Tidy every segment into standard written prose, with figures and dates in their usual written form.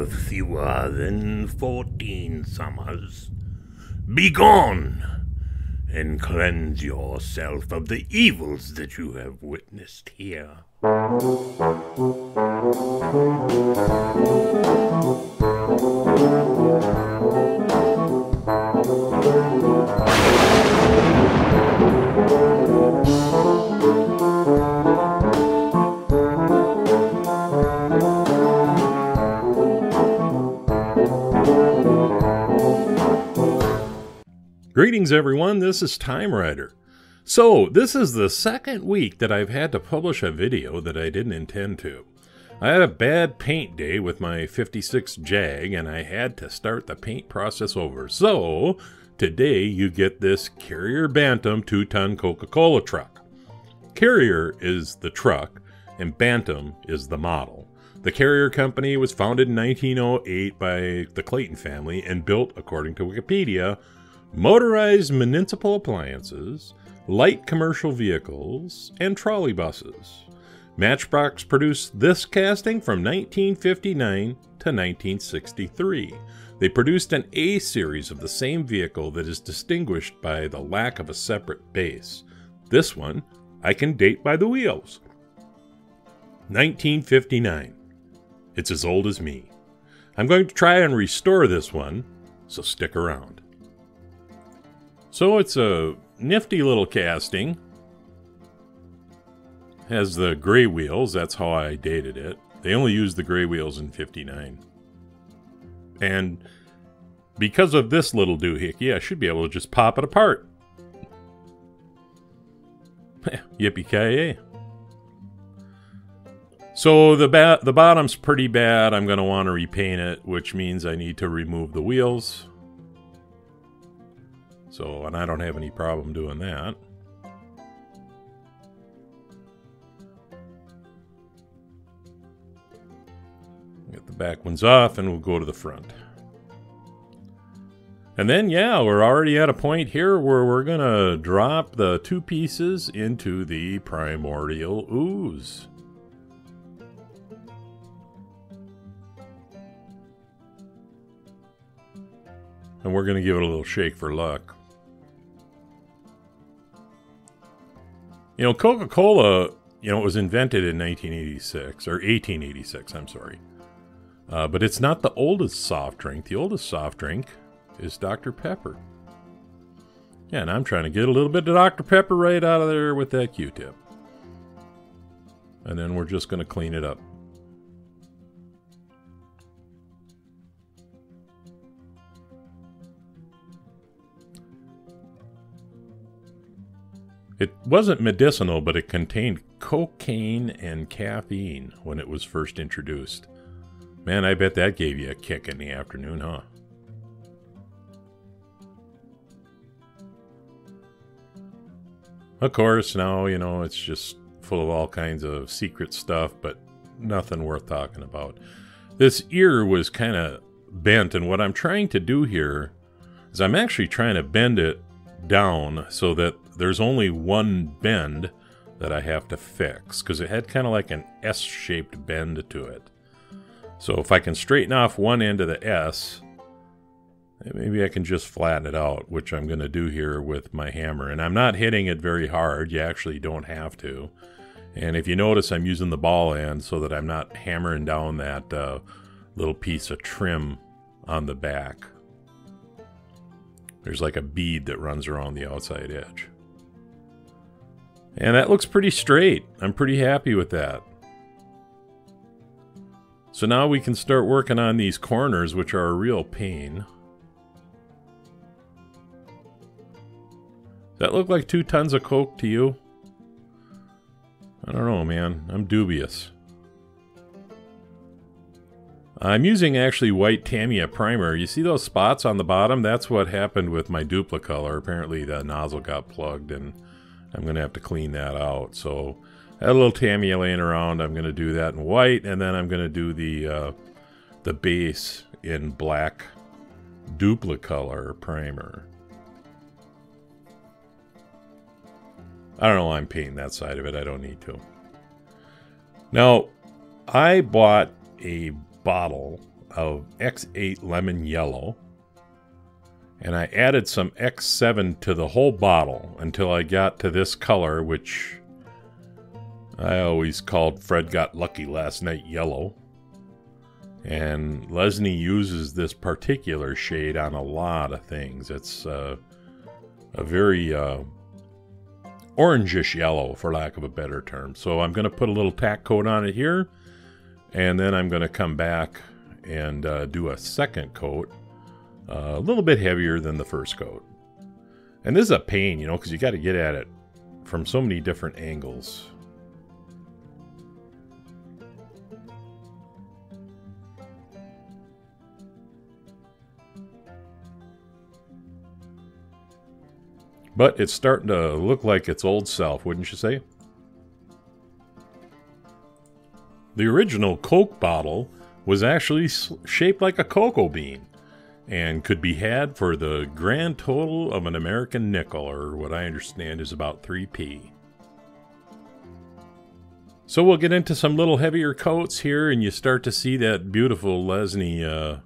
have fewer than 14 summers. Begone, and cleanse yourself of the evils that you have witnessed here. Greetings everyone, this is TimeRider. So, this is the second week that I've had to publish a video that I didn't intend to. I had a bad paint day with my 56 Jag and I had to start the paint process over. So, today you get this Karrier Bantam 2-ton Coca-Cola truck. Karrier is the truck and Bantam is the model. The Karrier company was founded in 1908 by the Clayton family and built, according to Wikipedia, motorized municipal appliances, light commercial vehicles, and trolley buses. Matchbox produced this casting from 1959 to 1963. They produced an A series of the same vehicle that is distinguished by the lack of a separate base. This one I can date by the wheels. 1959. It's as old as me. I'm going to try and restore this one, so stick around. So it's a nifty little casting. Has the gray wheels, that's how I dated it. They only used the gray wheels in 59. And because of this little doohickey, I should be able to just pop it apart. Yippee-ki-yay. So the bottom's pretty bad. I'm going to want to repaint it, which means I need to remove the wheels. So, and I don't have any problem doing that. Get the back ones off and we'll go to the front. And then, yeah, we're already at a point here where we're going to drop the two pieces into the primordial ooze. And we're going to give it a little shake for luck. You know, Coca-Cola, you know, it was invented in 1986, or 1886, I'm sorry. But it's not the oldest soft drink. The oldest soft drink is Dr. Pepper. Yeah, and I'm trying to get a little bit of Dr. Pepper right out of there with that Q-tip. And then we're just going to clean it up. It wasn't medicinal, but it contained cocaine and caffeine when it was first introduced. Man, I bet that gave you a kick in the afternoon, huh? Of course, now, you know, it's just full of all kinds of secret stuff, but nothing worth talking about. This ear was kind of bent, and what I'm trying to do here is I'm actually trying to bend it down so that there's only one bend that I have to fix, because it had kind of like an S-shaped bend to it. So if I can straighten off one end of the S, maybe I can just flatten it out, which I'm going to do here with my hammer. And I'm not hitting it very hard. You actually don't have to. And if you notice, I'm using the ball end so that I'm not hammering down that little piece of trim on the back. There's like a bead that runs around the outside edge. And that looks pretty straight. I'm pretty happy with that. So now we can start working on these corners, which are a real pain. Does that look like 2 tons of Coke to you? I don't know, man. I'm dubious. I'm using actually white Tamiya primer. You see those spots on the bottom? That's what happened with my Duplicolor. Apparently the nozzle got plugged and I'm going to have to clean that out. So I had a little Tamiya laying around. I'm going to do that in white, and then I'm going to do the base in black Duplicolor primer. I don't know why I'm painting that side of it. I don't need to. Now, I bought a bottle of X8 Lemon Yellow. And I added some X7 to the whole bottle until I got to this color, which I always called Fred Got Lucky Last Night Yellow. And Lesney uses this particular shade on a lot of things. It's a very orangish yellow, for lack of a better term. So I'm going to put a little tack coat on it here, and then I'm going to come back and do a second coat, a little bit heavier than the first coat. And this is a pain, you know, because you got to get at it from so many different angles. But it's starting to look like its old self, wouldn't you say? The original Coke bottle was actually shaped like a cocoa bean and could be had for the grand total of an American nickel, or what I understand is about 3p. So we'll get into some little heavier coats here, and you start to see that beautiful Lesney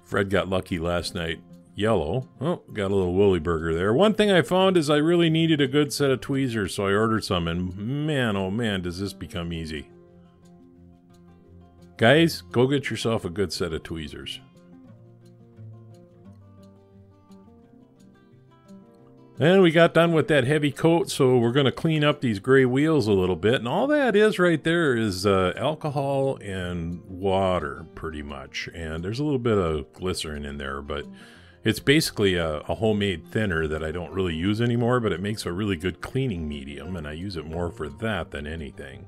Fred Got Lucky Last Night Yellow. Oh, got a little woolly burger there. One thing I found is I really needed a good set of tweezers, so I ordered some, and man, oh man, does this become easy. Guys, go get yourself a good set of tweezers. And we got done with that heavy coat, so we're going to clean up these gray wheels a little bit. And all that is right there is alcohol and water, pretty much. And there's a little bit of glycerin in there, but it's basically a homemade thinner that I don't really use anymore, but it makes a really good cleaning medium, and I use it more for that than anything.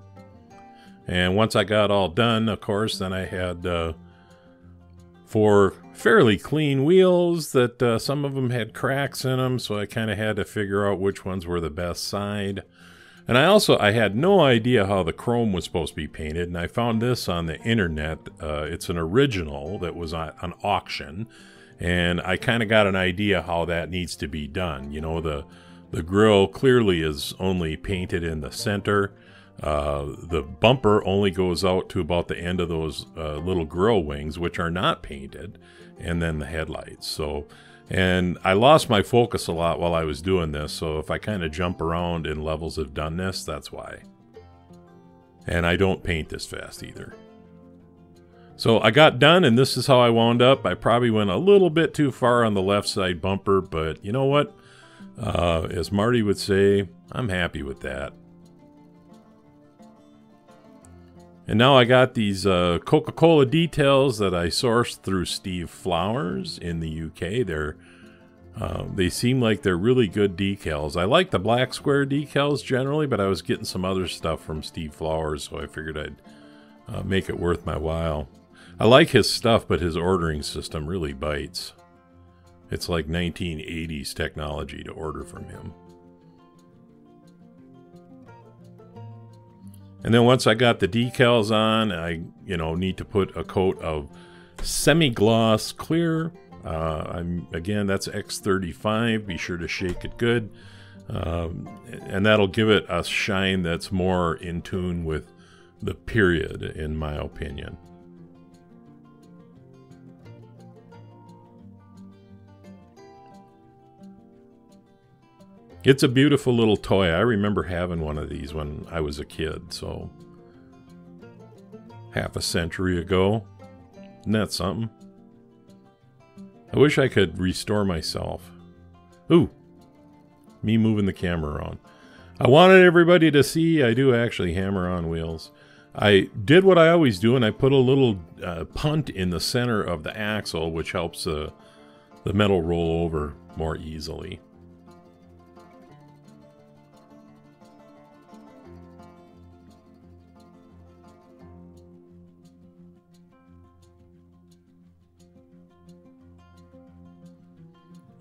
And once I got all done, of course, then I had 4 fairly clean wheels that some of them had cracks in them, so I kind of had to figure out which ones were the best side. And I had no idea how the chrome was supposed to be painted, and I found this on the internet. It's an original that was on auction, and I kind of got an idea how that needs to be done. You know, the grille clearly is only painted in the center. The bumper only goes out to about the end of those little grill wings, which are not painted, and then the headlights. So, and I lost my focus a lot while I was doing this, so if I kind of jump around in levels of doneness, that's why. And I don't paint this fast either. So I got done, and this is how I wound up. I probably went a little bit too far on the left side bumper, but you know what? As Marty would say, I'm happy with that. And now I got these Coca-Cola details that I sourced through Steve Flowers in the UK. They seem like they're really good decals. I like the black square decals generally, but I was getting some other stuff from Steve Flowers, so I figured I'd make it worth my while. I like his stuff, but his ordering system really bites. It's like 1980s technology to order from him. And then once I got the decals on, I need to put a coat of semi-gloss clear. Again, that's X35. Be sure to shake it good. And that'll give it a shine that's more in tune with the period, in my opinion. It's a beautiful little toy. I remember having one of these when I was a kid, so half a century ago. Isn't that something? I wish I could restore myself. Ooh, me moving the camera around. I wanted everybody to see I do actually hammer on wheels. I did what I always do, and I put a little punt in the center of the axle, which helps the metal roll over more easily.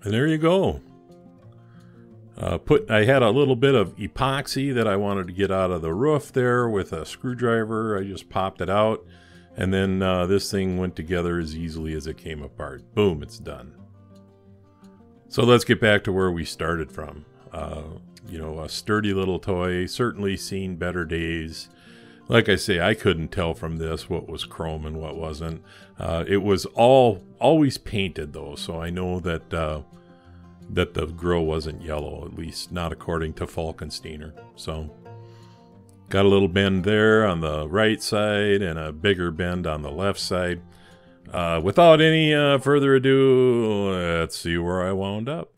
And there you go. I had a little bit of epoxy that I wanted to get out of the roof there with a screwdriver. I just popped it out, and then this thing went together as easily as it came apart. Boom, it's done. So let's get back to where we started from. A sturdy little toy, certainly seen better days. Like I say, I couldn't tell from this what was chrome and what wasn't. It was always painted though, so I know that that the grill wasn't yellow, at least not according to Falkensteiner. So got a little bend there on the right side and a bigger bend on the left side. Without any further ado, let's see where I wound up.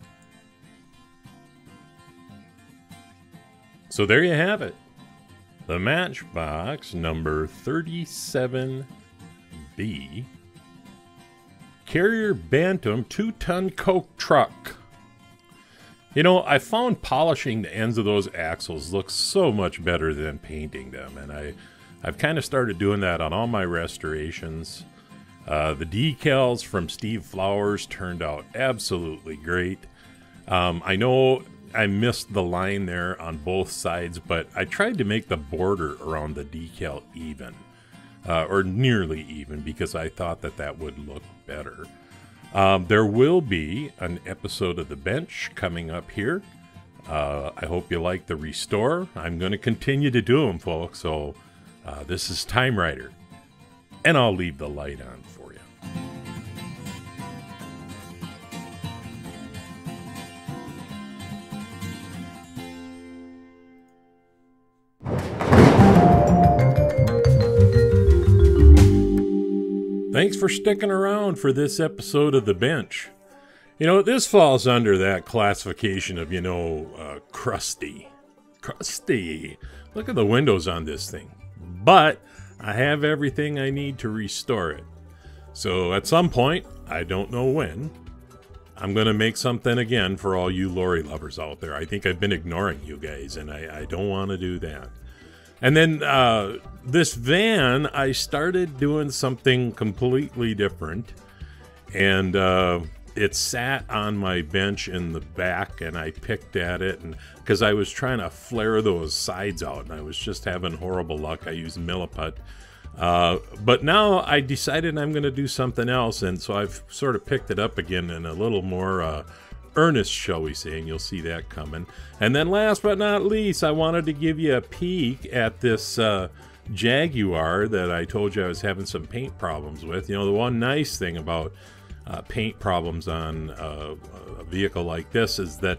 So there you have it. The Matchbox number 37B Karrier Bantam 2-ton Coke truck. You know, I found polishing the ends of those axles looks so much better than painting them, and I've kind of started doing that on all my restorations. The decals from Steve Flowers turned out absolutely great. I know I missed the line there on both sides, but I tried to make the border around the decal even, or nearly even, because I thought that that would look better. There will be an episode of The Bench coming up here. I hope you like the restore. I'm going to continue to do them, folks. So this is TimeRider, and I'll leave the light on for you. Thanks for sticking around for this episode of The Bench. You know, this falls under that classification of, you know, crusty. Crusty. Look at the windows on this thing. But I have everything I need to restore it. So at some point, I don't know when, I'm going to make something again for all you lorry lovers out there. I think I've been ignoring you guys, and I don't want to do that. And then this van, I started doing something completely different. And it sat on my bench in the back, and I picked at it, and because I was trying to flare those sides out, and I was just having horrible luck. I used Milliput. But now I decided I'm going to do something else, and so I've sort of picked it up again in a little more earnest, shall we say, and you'll see that coming. And then last but not least, I wanted to give you a peek at this Jaguar that I told you I was having some paint problems with. You know, the one nice thing about paint problems on a vehicle like this is that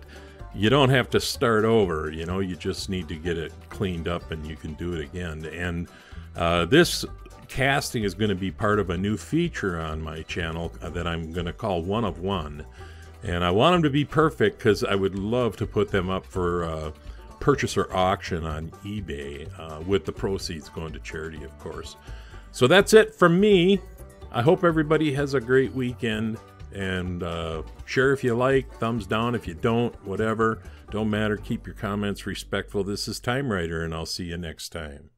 you don't have to start over. You know, you just need to get it cleaned up and you can do it again. And this casting is going to be part of a new feature on my channel that I'm going to call One of One. And I want them to be perfect because I would love to put them up for purchase or auction on eBay with the proceeds going to charity, of course. So that's it from me. I hope everybody has a great weekend. And share if you like, thumbs down if you don't, whatever. Don't matter. Keep your comments respectful. This is TimeRider, and I'll see you next time.